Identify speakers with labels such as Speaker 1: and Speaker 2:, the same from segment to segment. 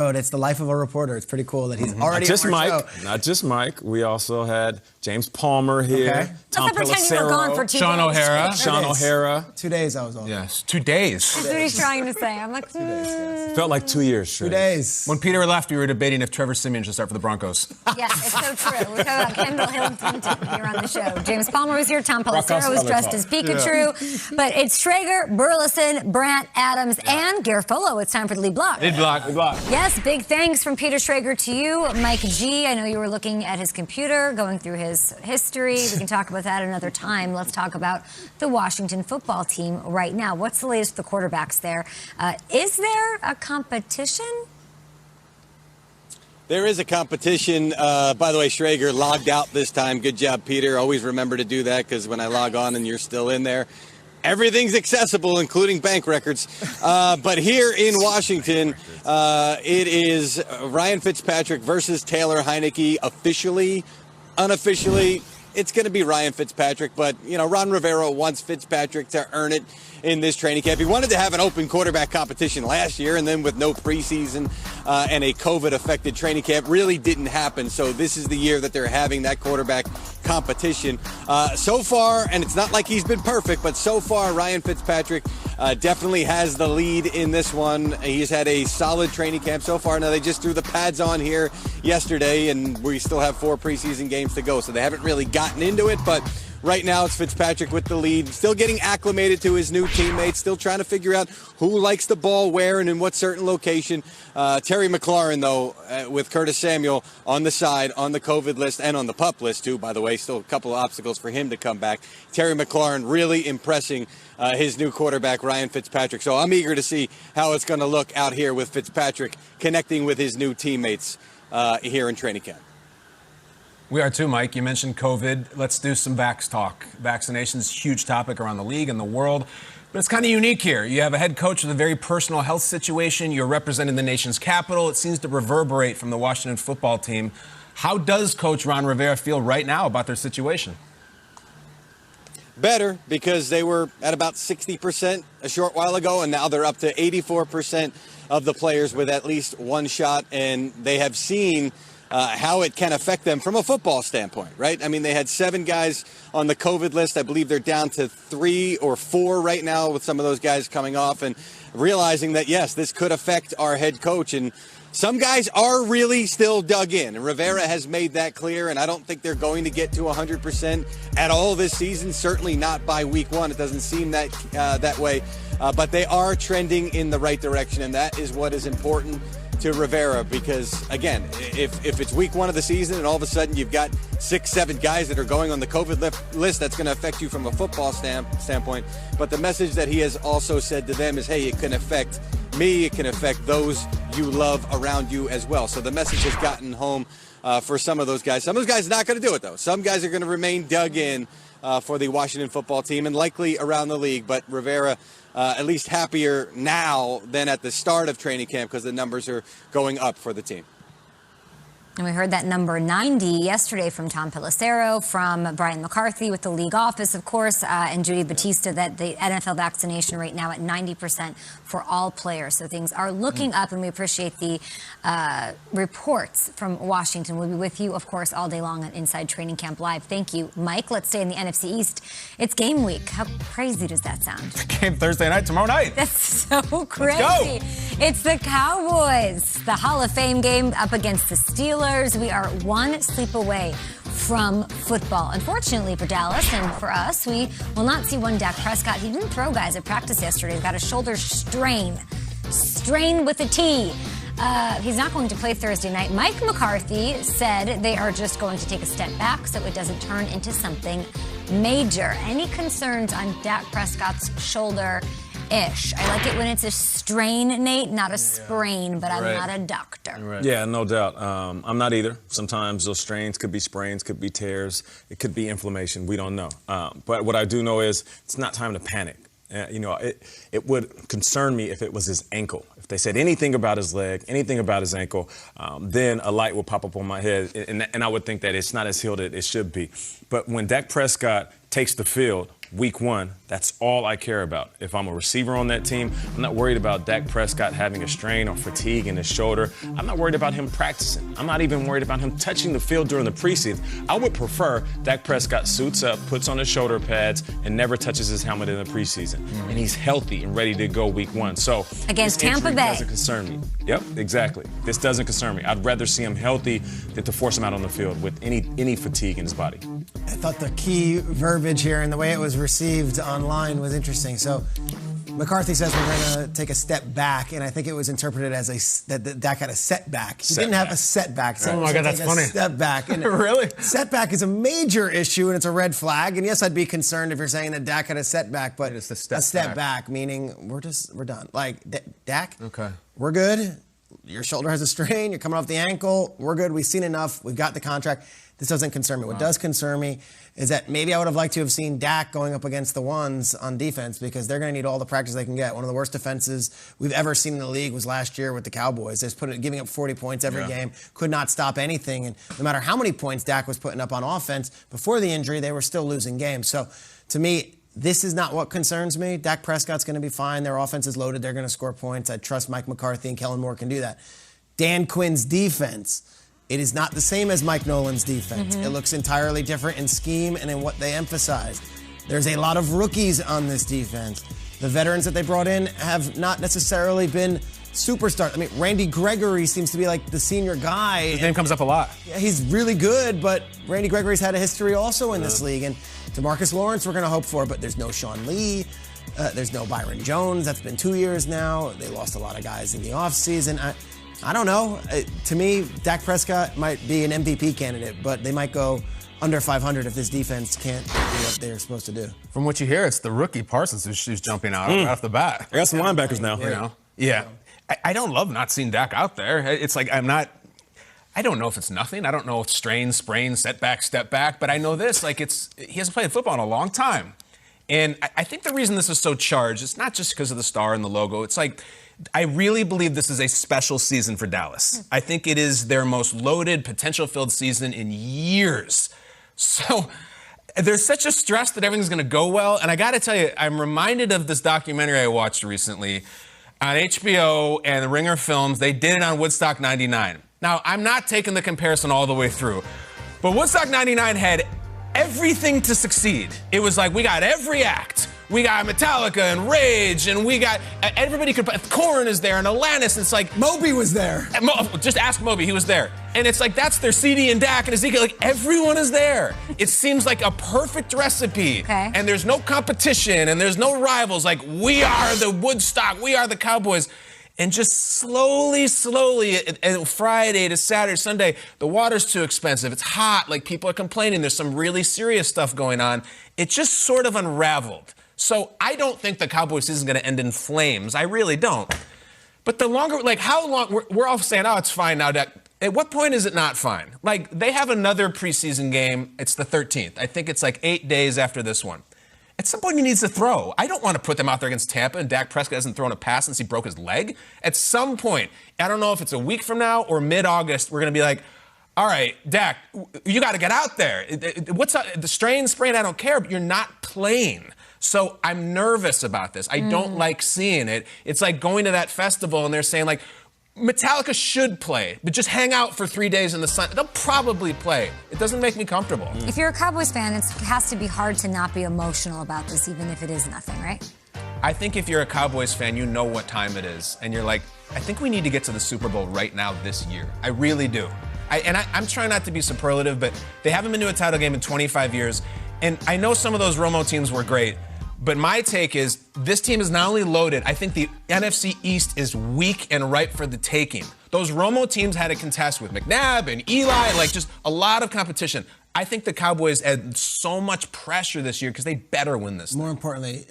Speaker 1: It's the life of a reporter. It's pretty cool that he's already on our show.
Speaker 2: Not just Mike. We also had James Palmer here.
Speaker 1: Okay.
Speaker 2: Tom
Speaker 3: pretend you were gone for 2 days.
Speaker 2: Sean O'Hara.
Speaker 1: 2 days I was on.
Speaker 4: Yes, 2 days.
Speaker 3: That's what he's trying to say. I'm like,
Speaker 1: 2 days, yes.
Speaker 2: Felt like 2 years straight.
Speaker 1: 2 days.
Speaker 4: When Peter left, we were debating if Trevor Siemian should start for the Broncos.
Speaker 3: Yeah, it's so true. We're talking about Kendall Hilton here on the show. James Palmer was here. Tom Pelissero was dressed as Pikachu. Yeah. But it's Schrager, Burleson, Brandt, Adams, and Garofalo. It's time for the lead block.
Speaker 4: Lead block.
Speaker 3: Yes, big thanks from Peter Schrager to you. Mike G, I know you were looking at his computer, going through his history. We can talk about that another time. Let's talk about the Washington football team right now. What's the latest with the quarterbacks there? Is there a competition?
Speaker 5: There is a competition. By the way, Schrager logged out this time. Good job, Peter. Always remember to do that, because when I log on and you're still in there, everything's accessible, including bank records. But here in Washington, it is Ryan Fitzpatrick versus Taylor Heinicke. Officially, unofficially, it's going to be Ryan Fitzpatrick. But, you know, Ron Rivera wants Fitzpatrick to earn it in this training camp. He wanted to have an open quarterback competition last year, and then with no preseason and a COVID-affected training camp, really didn't happen. So this is the year that they're having that quarterback competition. So far, and it's not like he's been perfect, but so far Ryan Fitzpatrick definitely has the lead in this one. He's had a solid training camp so far. Now, they just threw the pads on here yesterday, and we still have 4 preseason games to go, so they haven't really gotten into it, but right now, it's Fitzpatrick with the lead, still getting acclimated to his new teammates, still trying to figure out who likes the ball where and in what certain location. Terry McLaurin, though, with Curtis Samuel on the side, on the COVID list, and on the PUP list, too, by the way. Still a couple of obstacles for him to come back. Terry McLaurin really impressing his new quarterback, Ryan Fitzpatrick. So I'm eager to see how it's going to look out here with Fitzpatrick connecting with his new teammates here in training camp.
Speaker 4: We are too, Mike. You mentioned COVID. Let's do some vax talk. Vaccination's a huge topic around the league and the world, but it's kind of unique here. You have a head coach with a very personal health situation. You're representing the nation's capital. It seems to reverberate from the Washington football team. How does Coach Ron Rivera feel right now about their situation?
Speaker 5: Better, because they were at about 60% a short while ago, and now they're up to 84% of the players with at least one shot, and they have seen how it can affect them from a football standpoint, right? I mean, they had 7 guys on the COVID list. I believe they're down to 3 or 4 right now, with some of those guys coming off, and realizing that, yes, this could affect our head coach. And some guys are really still dug in, and Rivera has made that clear, and I don't think they're going to get to 100% at all this season, certainly not by week 1. It doesn't seem that way, but they are trending in the right direction, and that is what is important to Rivera, because, again, if it's week 1 of the season and all of a sudden you've got 6, 7 guys that are going on the COVID list, that's going to affect you from a football standpoint. But the message that he has also said to them is, hey, it can affect me, it can affect those you love around you as well. So the message has gotten home for some of those guys. Some of those guys are not going to do it, though. Some guys are going to remain dug in for the Washington football team and likely around the league. But Rivera at least happier now than at the start of training camp, because the numbers are going up for the team.
Speaker 3: And we heard that number 90 yesterday from Tom Pelissero, from Brian McCarthy with the league office, of course, and Judy Batista, that the NFL vaccination rate now at 90% for all players. So things are looking up, and we appreciate the reports from Washington. We'll be with you, of course, all day long on Inside Training Camp Live. Thank you, Mike. Let's stay in the NFC East. It's game week. How crazy does that sound?
Speaker 4: Game Thursday night, tomorrow night.
Speaker 3: That's so crazy.
Speaker 4: Let's go.
Speaker 3: It's the Cowboys, the Hall of Fame game up against the Steelers. We are one sleep away from football. Unfortunately for Dallas and for us, we will not see one Dak Prescott. He didn't throw, guys, at practice yesterday. He got a shoulder strain with a T. He's not going to play Thursday night. Mike McCarthy said they are just going to take a step back so it doesn't turn into something major. Any concerns on Dak Prescott's shoulder? I like it when it's a strain, Nate, not a sprain, but I'm not a doctor.
Speaker 2: Right. Yeah, no doubt. I'm not either. Sometimes those strains could be sprains, could be tears, it could be inflammation. We don't know. But what I do know is it's not time to panic. It would concern me if it was his ankle. If they said anything about his leg, anything about his ankle, then a light will pop up on my head, and I would think that it's not as healed as it should be. But when Dak Prescott takes the field, week 1, that's all I care about. If I'm a receiver on that team, I'm not worried about Dak Prescott having a strain or fatigue in his shoulder. I'm not worried about him practicing. I'm not even worried about him touching the field during the preseason. I would prefer Dak Prescott suits up, puts on his shoulder pads, and never touches his helmet in the preseason. And he's healthy and ready to go week 1. So
Speaker 3: against Tampa Bay
Speaker 2: doesn't concern me. Yep, exactly. This doesn't concern me. I'd rather see him healthy than to force him out on the field with any fatigue in his body.
Speaker 1: I thought the key verbiage here and the way it was received online was interesting. So McCarthy says we're going to take a step back, and I think it was interpreted as that Dak had a setback. He didn't have a setback. So
Speaker 4: oh my God, that's funny.
Speaker 1: Step back. And
Speaker 4: really?
Speaker 1: Setback is a major issue, and it's a red flag. And yes, I'd be concerned if you're saying that Dak had a setback, but
Speaker 4: it's
Speaker 1: a step back, meaning we're done. Like Dak,
Speaker 4: okay,
Speaker 1: we're good. Your shoulder has a strain. You're coming off the ankle. We're good. We've seen enough. We've got the contract. This doesn't concern me. What does concern me is that maybe I would have liked to have seen Dak going up against the ones on defense because they're going to need all the practice they can get. One of the worst defenses we've ever seen in the league was last year with the Cowboys. They're giving up 40 points every game, could not stop anything. And no matter how many points Dak was putting up on offense, before the injury, they were still losing games. So to me, this is not what concerns me. Dak Prescott's going to be fine. Their offense is loaded. They're going to score points. I trust Mike McCarthy and Kellen Moore can do that. Dan Quinn's defense, it is not the same as Mike Nolan's defense. It looks entirely different in scheme and in what they emphasize. There's a lot of rookies on this defense. The veterans that they brought in have not necessarily been superstars. I mean, Randy Gregory seems to be like the senior guy.
Speaker 4: His name comes up a lot.
Speaker 1: Yeah, he's really good, but Randy Gregory's had a history also in this league. And DeMarcus Lawrence we're going to hope for, but there's no Sean Lee. There's no Byron Jones. That's been 2 years now. They lost a lot of guys in the offseason. I don't know. To me, Dak Prescott might be an MVP candidate, but they might go under 500 if this defense can't do what they're supposed to do.
Speaker 4: From what you hear, it's the rookie Parsons who's jumping out right off the bat.
Speaker 2: I got some linebackers now.
Speaker 4: You know? Yeah. I don't love not seeing Dak out there. It's like I don't know if it's nothing. I don't know if strain, sprain, setback, step back, but I know this. Like he hasn't played football in a long time. And I think the reason this is so charged, it's not just because of the star and the logo. It's like I really believe this is a special season for Dallas. I think it is their most loaded, potential-filled season in years. So there's such a stress that everything's going to go well. And I got to tell you, I'm reminded of this documentary I watched recently on HBO and the Ringer Films. They did it on Woodstock 99. Now, I'm not taking the comparison all the way through, but Woodstock 99 had everything to succeed. It was like we got every act. We got Metallica and Rage, and we got everybody could. Korn is there, and Alanis. And it's like
Speaker 1: Moby was there.
Speaker 4: Just ask Moby; he was there. And it's like that's their CD and Dak and Ezekiel. Like everyone is there. It seems like a perfect recipe.
Speaker 3: Okay.
Speaker 4: And there's no competition, and there's no rivals. Like we are the Woodstock, we are the Cowboys. And just slowly, Friday to Saturday, Sunday, the water's too expensive. It's hot. Like people are complaining. There's some really serious stuff going on. It just sort of unraveled. So I don't think the Cowboys season is going to end in flames. I really don't. But the longer, like how long, we're all saying, oh, it's fine now, Dak. At what point is it not fine? Like they have another preseason game. It's the 13th. I think it's like 8 days after this one. At some point, he needs to throw. I don't want to put them out there against Tampa and Dak Prescott hasn't thrown a pass since he broke his leg. At some point, I don't know if it's a week from now or mid-August, we're going to be like, all right, Dak, you got to get out there. What's up? The strain, sprain, I don't care, but you're not playing. So I'm nervous about this. I don't like seeing it. It's like going to that festival and they're saying like, Metallica should play, but just hang out for 3 days in the sun. They'll probably play. It doesn't make me comfortable.
Speaker 3: If you're a Cowboys fan, it has to be hard to not be emotional about this, even if it is nothing, right?
Speaker 4: I think if you're a Cowboys fan, you know what time it is. And you're like, I think we need to get to the Super Bowl right now this year. I really do. I'm trying not to be superlative, but they haven't been to a title game in 25 years. And I know some of those Romo teams were great. But my take is this team is not only loaded, I think the NFC East is weak and ripe for the taking. Those Romo teams had to contest with McNabb and Eli, like just a lot of competition. I think the Cowboys had so much pressure this year because they better win this thing.
Speaker 1: More importantly,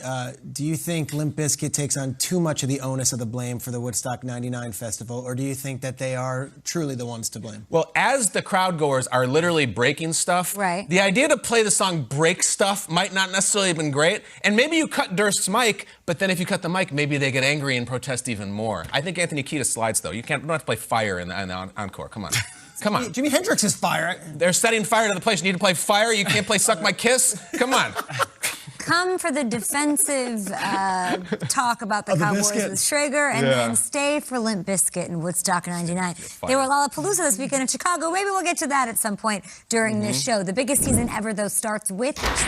Speaker 1: do you think Limp Bizkit takes on too much of the onus of the blame for the Woodstock 99 festival, or do you think that they are truly the ones to blame?
Speaker 4: Well, as the crowd goers are literally breaking stuff,
Speaker 3: right,
Speaker 4: the idea to play the song Break Stuff might not necessarily have been great. And maybe you cut Durst's mic, but then if you cut the mic, maybe they get angry and protest even more. I think Anthony Kiedis slides, though. You don't have to play Fire in the encore. Come on. Come on.
Speaker 1: Jimi Hendrix is Fire.
Speaker 4: They're setting fire to the place. You need to play Fire. You can't play Suck My Kiss. Come on.
Speaker 3: come for the defensive talk about the Cowboys
Speaker 1: biscuit.
Speaker 3: with Schrager, and then stay for Limp Bizkit in Woodstock '99. They were Lollapalooza this weekend in Chicago. Maybe we'll get to that at some point during this show. The biggest season ever, though, starts with